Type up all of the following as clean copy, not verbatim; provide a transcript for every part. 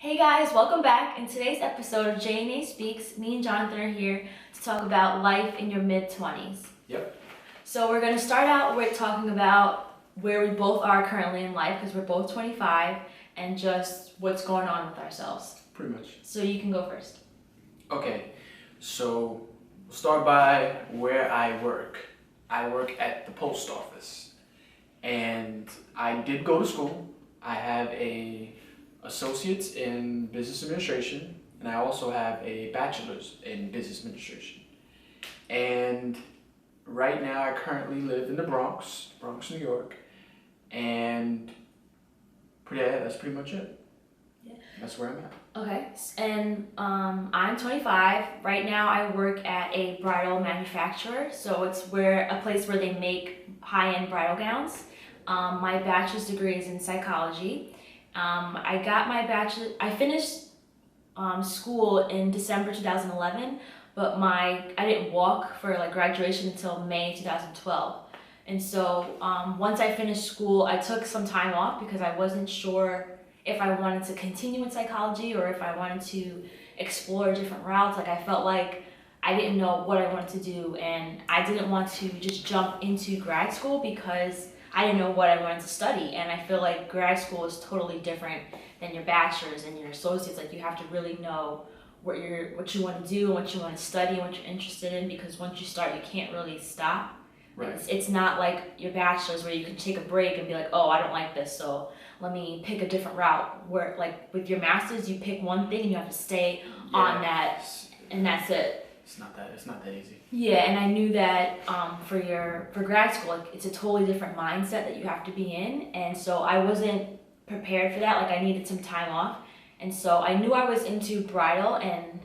Hey guys, welcome back. In today's episode of J&A Speaks, me and Jonathan are here to talk about life in your mid-20s. Yep. So we're going to start out with talking about where we both are currently in life, because we're both 25, and just what's going on with ourselves. Pretty much. So you can go first. Okay, so we'll start by where I work. I work at the post office, and I did go to school. I have a associate's in business administration, and I also have a bachelor's in business administration. And right now I currently live in the Bronx, New York, and that's pretty much it. Yeah. That's where I'm at. Okay, and I'm 25. Right now I work at a bridal manufacturer, so it's a place where they make high-end bridal gowns. My bachelor's degree is in psychology. I finished school in December 2011, but I didn't walk for graduation until May 2012. And so once I finished school, I took some time off because I wasn't sure if I wanted to continue in psychology or if I wanted to explore different routes. I felt like I didn't know what I wanted to do, and I didn't want to just jump into grad school because I didn't know what I wanted to study. And I feel like grad school is totally different than your bachelor's and your associates. You have to really know what you want to do and what you want to study and what you're interested in, because once you start, you can't really stop. Right. It's not like your bachelor's where you can take a break and be like, oh, I don't like this, so let me pick a different route. Where with your master's, you pick one thing and you have to stay on that, and that's it. It's not that easy. Yeah, and I knew that for grad school, it's a totally different mindset that you have to be in, and so I wasn't prepared for that. I needed some time off, and so I knew I was into bridal and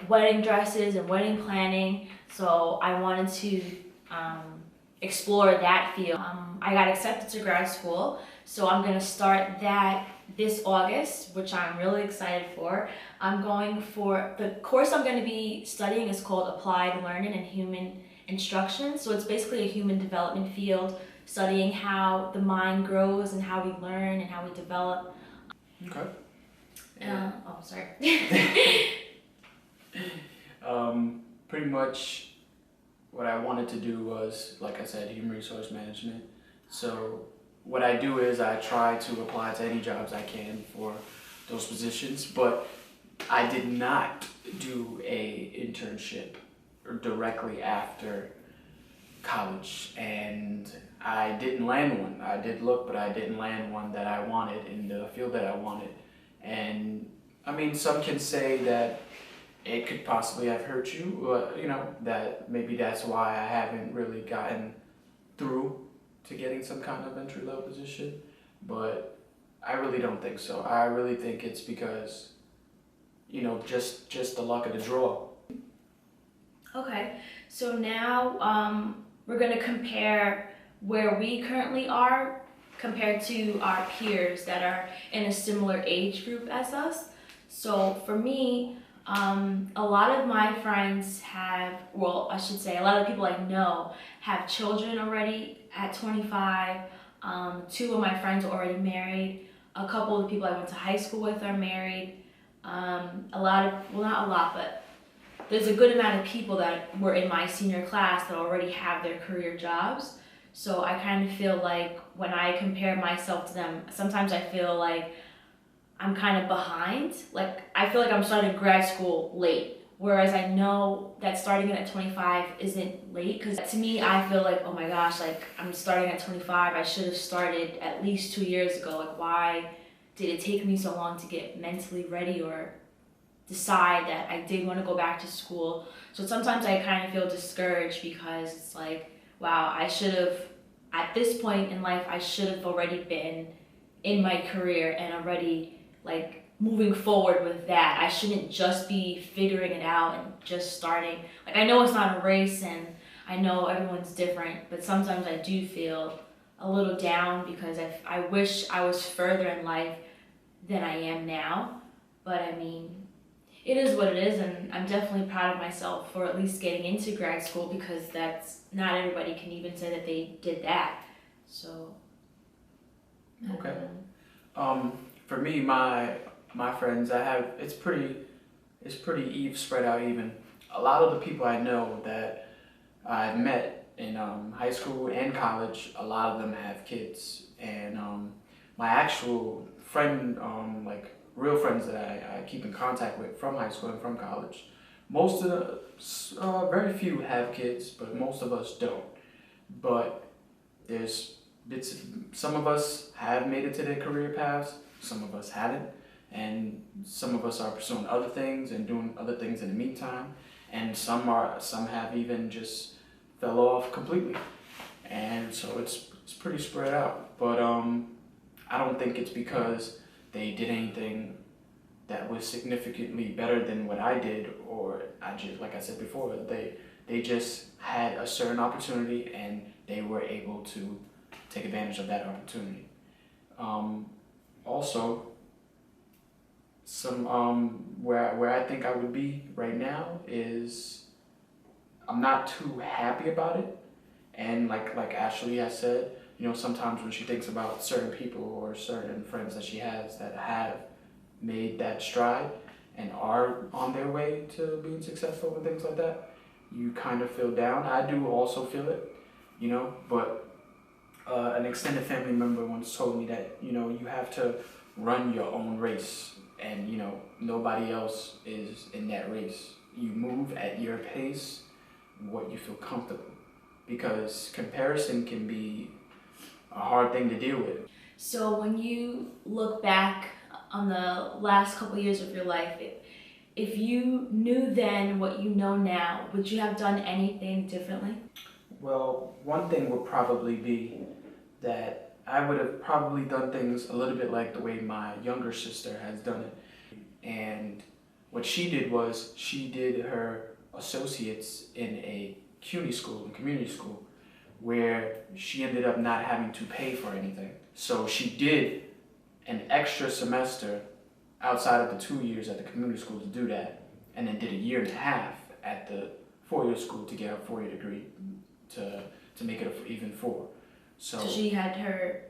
wedding dresses and wedding planning, so I wanted to explore that field. I got accepted to grad school, so I'm going to start that this August, which I'm really excited for. The course I'm going to be studying is called Applied Learning and Human Instruction. So it's basically a human development field, studying how the mind grows and how we learn and how we develop. Okay. Sorry. Pretty much what I wanted to do was, like I said, human resource management. So what I do is I try to apply to any jobs I can for those positions, but I did not do a internship directly after college, and I didn't land one. I did look, but I didn't land one that I wanted in the field that I wanted. And I mean, some can say that it could possibly have hurt you, that maybe that's why I haven't really gotten through to getting some kind of entry-level position, but I really don't think so. I really think it's because, just the luck of the draw. Okay, so now we're going to compare where we currently are compared to our peers that are in a similar age group as us. So for me, a lot of my friends a lot of people I know have children already at 25. Two of my friends are already married. A couple of the people I went to high school with are married. Not a lot, but there's a good amount of people that were in my senior class that already have their career jobs. So I kind of feel like when I compare myself to them, sometimes I feel like I'm kind of behind. I feel like I'm starting grad school late, whereas I know that starting it at 25 isn't late, because to me, I feel like, oh my gosh, I'm starting at 25, I should have started at least 2 years ago. Why did it take me so long to get mentally ready or decide that I did want to go back to school? So sometimes I kind of feel discouraged because it's wow, at this point in life, I should have already been in my career and already moving forward with that. I shouldn't just be figuring it out and just starting. I know it's not a race and I know everyone's different, but sometimes I do feel a little down because I wish I was further in life than I am now. But I mean, it is what it is, and I'm definitely proud of myself for at least getting into grad school, because not everybody can even say that they did that. So okay. For me, my my friends, it's pretty spread out even. A lot of the people I know that I've met in high school and college, a lot of them have kids, and my actual friend, like real friends that I keep in contact with from high school and from college, most of very few have kids, but most of us don't. But there's some of us have made it to their career paths, some of us haven't, and some of us are pursuing other things and doing other things in the meantime, and some have even just fell off completely, and so it's pretty spread out. But I don't think it's because they did anything that was significantly better than what I did, or I just, like I said before, they just had a certain opportunity and they were able to take advantage of that opportunity. Also, some where I think I would be right now is I'm not too happy about it, and like Ashley has said, you know, sometimes when she thinks about certain people or certain friends that she has that have made that stride and are on their way to being successful and things like that, you kind of feel down. I do also feel it, you know, but an extended family member once told me that, you know, you have to run your own race, and, you know, nobody else is in that race. You move at your pace, what you feel comfortable, because comparison can be a hard thing to deal with. So when you look back on the last couple years of your life, if you knew then what you know now, would you have done anything differently? Well, one thing would probably be that I would have probably done things a little bit like the way my younger sister has done it. And what she did was she did her associates in a CUNY school, a community school, where she ended up not having to pay for anything. So she did an extra semester outside of the 2 years at the community school to do that, and then did a year and a half at the four-year school to get her four-year degree to make it even four. So she had her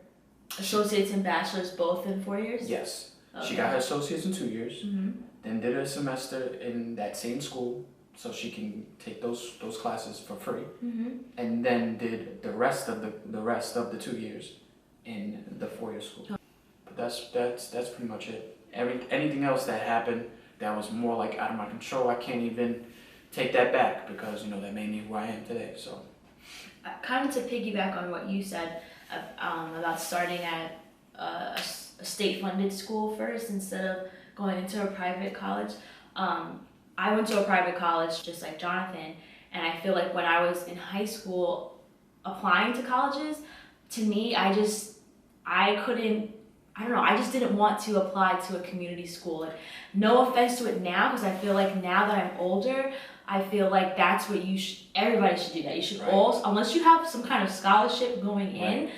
associates and bachelors both in 4 years? Yes. Okay. She got her associates in 2 years, Mm-hmm. then did a semester in that same school so she can take those classes for free, Mm-hmm. and then did the rest of the 2 years in the four-year school. But that's pretty much it. Anything else that happened that was more like out of my control, I can't even take that back, because, you know, that made me who I am today. So Kind of to piggyback on what you said about starting at a state-funded school first instead of going into a private college. I went to a private college just like Jonathan, and I feel like when I was in high school applying to colleges, to me, I just didn't want to apply to a community school. Like, no offense to it now, because I feel like now that I'm older, I feel like that's what everybody should do that. You should all, unless you have some kind of scholarship going in,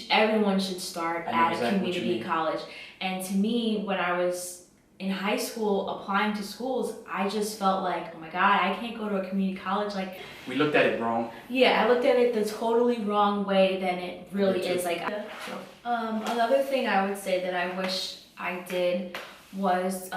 everyone should start at a community college. And to me, when I was in high school applying to schools, I just felt like, oh my God, I can't go to a community college. Like, we looked at it wrong. Yeah, I looked at it the totally wrong way than it really is. Like, another thing I would say that I wish I did was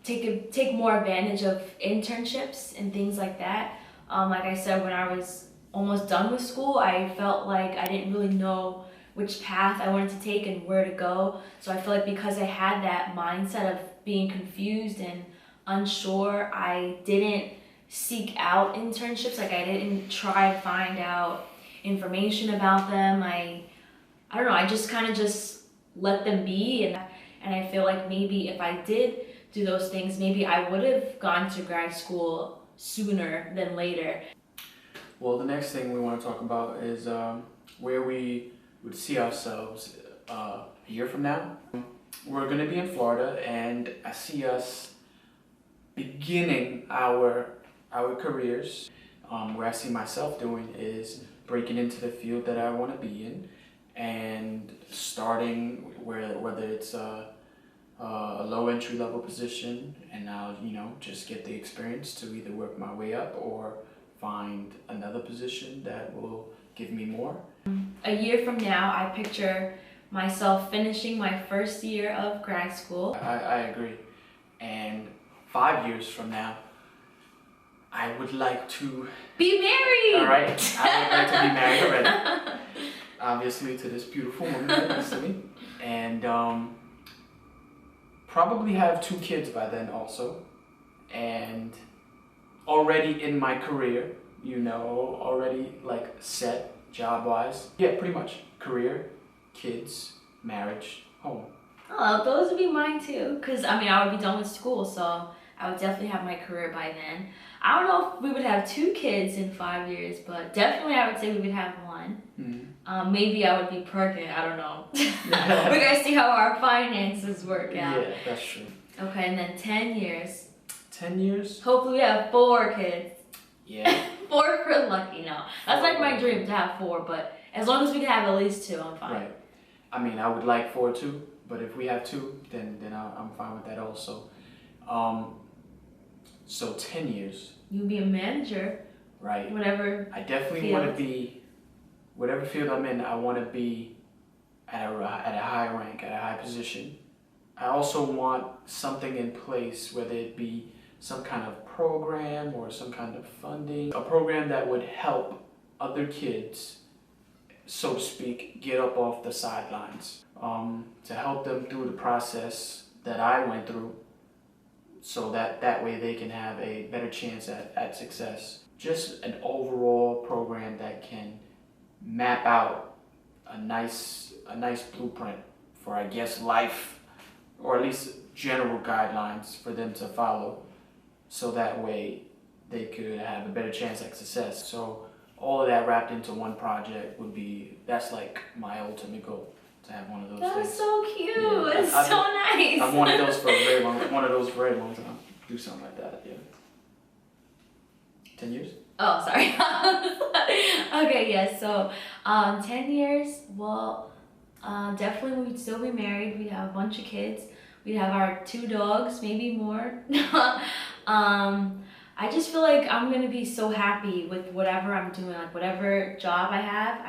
take more advantage of internships and things like that. Like I said, when I was almost done with school, I felt like I didn't really know which path I wanted to take and where to go. So I feel like because I had that mindset of being confused and unsure, I didn't seek out internships. Like, I didn't try to find out information about them. I don't know, I just kind of just let them be, and I feel like maybe if I did do those things, maybe I would have gone to grad school sooner than later. Well, the next thing we want to talk about is where we would see ourselves a year from now. We're going to be in Florida, and I see us beginning our careers. Where I see myself doing is breaking into the field that I want to be in, and starting whether it's a low entry level position, and I'll, you know, just get the experience to either work my way up or find another position that will give me more. A year from now, I picture myself finishing my first year of grad school. I agree. And 5 years from now, I would like to Be married! Alright, I would like to be married already. Obviously to this beautiful woman next to me. And probably have 2 kids by then also. And already in my career, you know, already like set job-wise. Yeah, pretty much. Career, kids, marriage, home. Oh, those would be mine too. Cause I mean, I would be done with school, so I would definitely have my career by then. I don't know if we would have 2 kids in 5 years, but definitely I would say we would have 1. Mm-hmm. Maybe I would be pregnant. I don't know. We're gonna see how our finances work out. Yeah, that's true. Okay, and then 10 years. 10 years? Hopefully we have 4 kids. Yeah. 4 if we're lucky. No, that's like my dream to have 4, but as long as we can have at least 2, I'm fine. Right. I mean, I would like 4 too, but if we have 2, then I'm fine with that also. So 10 years. You would be a manager. Right. Whatever. I definitely want to be, whatever field I'm in, I want to be at a high rank, at a high position. I also want something in place, whether it be some kind of program or some kind of funding, a program that would help other kids, so to speak, get up off the sidelines, to help them through the process that I went through, so that way they can have a better chance at success. Just an overall program that can map out a nice blueprint for, I guess, life, or at least general guidelines for them to follow, so that way they could have a better chance at success. So all of that wrapped into one project would be, that's like my ultimate goal, to have one of those That's things. so cute. Yeah, It's so nice. I've wanted those for a very long time. Do something like that, yeah. 10 years? Oh, sorry. Okay, yes. So, 10 years. Well, definitely we'd still be married. We'd have a bunch of kids. We'd have our 2 dogs, maybe more. I just feel like I'm gonna be so happy with whatever I'm doing, like whatever job I have.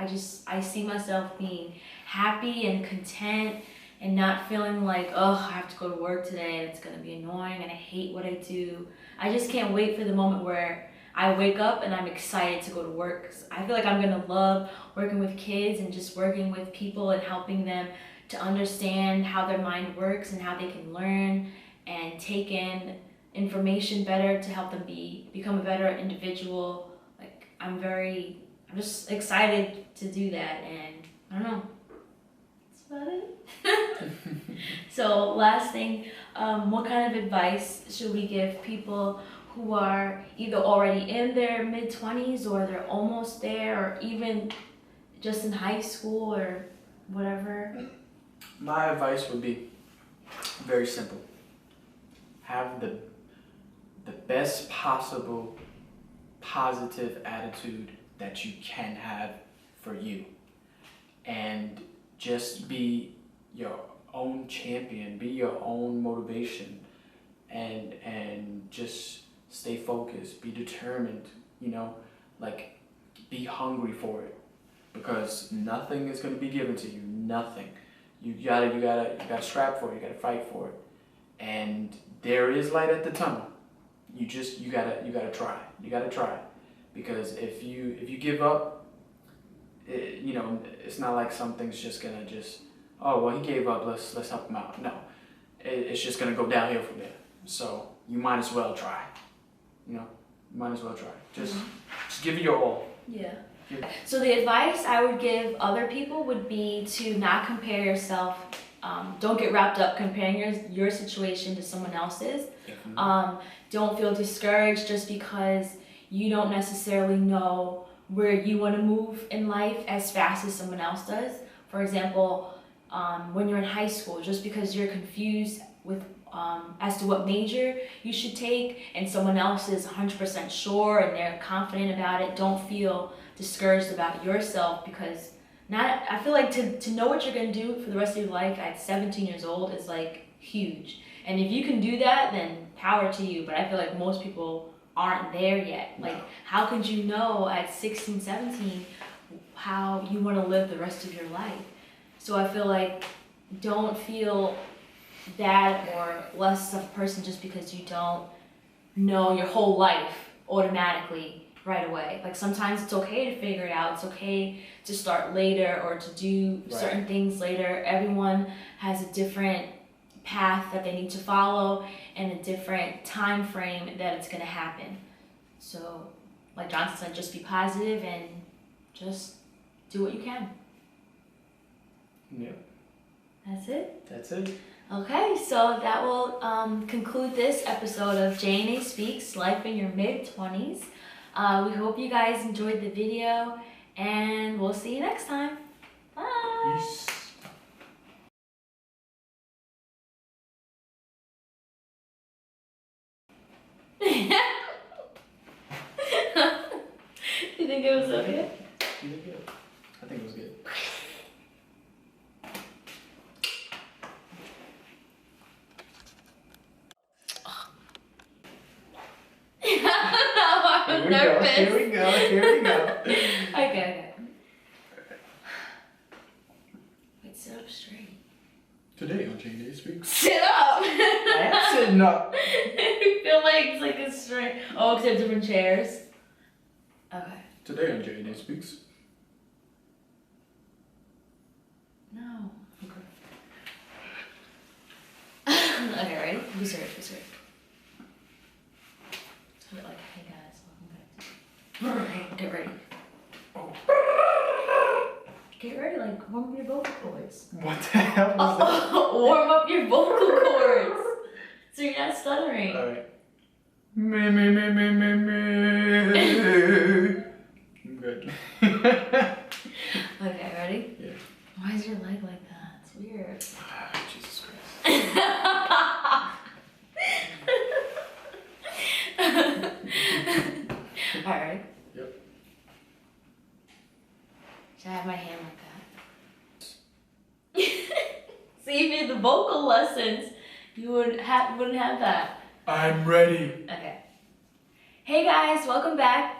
I see myself being happy and content and not feeling like, oh, I have to go to work today and it's gonna be annoying and I hate what I do. I just can't wait for the moment where I wake up and I'm excited to go to work. 'Cause I feel like I'm gonna love working with kids and just working with people and helping them to understand how their mind works and how they can learn and take in information better to help them become a better individual. Like I'm just excited to do that, and I don't know. That's about it. So last thing, what kind of advice should we give people who are either already in their mid-20s or they're almost there, or even just in high school or whatever? My advice would be very simple. Have the best possible positive attitude that you can have for you. And just be your own champion, be your own motivation, and just stay focused, be determined, like be hungry for it, because nothing is going to be given to you, nothing. You gotta scrap for it, you gotta fight for it. And there is light at the tunnel. You gotta try, because if you give up, it's not like something's just gonna oh well, he gave up, let's help him out. No, it's just gonna go downhill from there. So you might as well try. Just give it your all. Yeah. So the advice I would give other people would be to not compare yourself. Don't get wrapped up comparing your situation to someone else's. Don't feel discouraged just because you don't necessarily know where you want to move in life as fast as someone else does. For example, when you're in high school, just because you're confused with as to what major you should take and someone else is 100% sure and they're confident about it, don't feel discouraged about yourself, because I feel like to know what you're going to do for the rest of your life at 17 years old is like huge. And if you can do that, then power to you. But I feel like most people aren't there yet. Like, how could you know at 16, 17 how you want to live the rest of your life? So I feel like don't feel bad or less of a person just because you don't know your whole life automatically right away. Like sometimes it's okay to figure it out. It's okay to start later or to do certain things later. Everyone has a different path that they need to follow and a different time frame that it's going to happen. So like Johnson said, just be positive and just do what you can. Yep. That's it? That's it. Okay, so that will conclude this episode of J&A Speaks, Life in Your Mid-20s. We hope you guys enjoyed the video, and we'll see you next time. Bye! Peace. You think it was okay? You did good. I think it was good. No, I'm nervous. Here we go. Okay. Wait, sit up straight. Today on J&A Speaks. Sit up! I am sitting up. I feel like it's like a straight. Oh, except different chairs. Okay. Today on J&A Speaks. No. Okay, ready? Be serious. Like, hey guys, welcome back to... Get ready. Get ready, like, warm up your vocal cords. What the hell was that? Warm up your vocal cords. So you're not stuttering. Alright. Me. I'm good. Okay, ready? Yeah. Why is your leg like that? It's weird. Jesus Christ. Alright, ready? Yep. Should I have my hand like that? See, if you had the vocal lessons, you wouldn't have that. I'm ready. Okay. Hey guys, welcome back.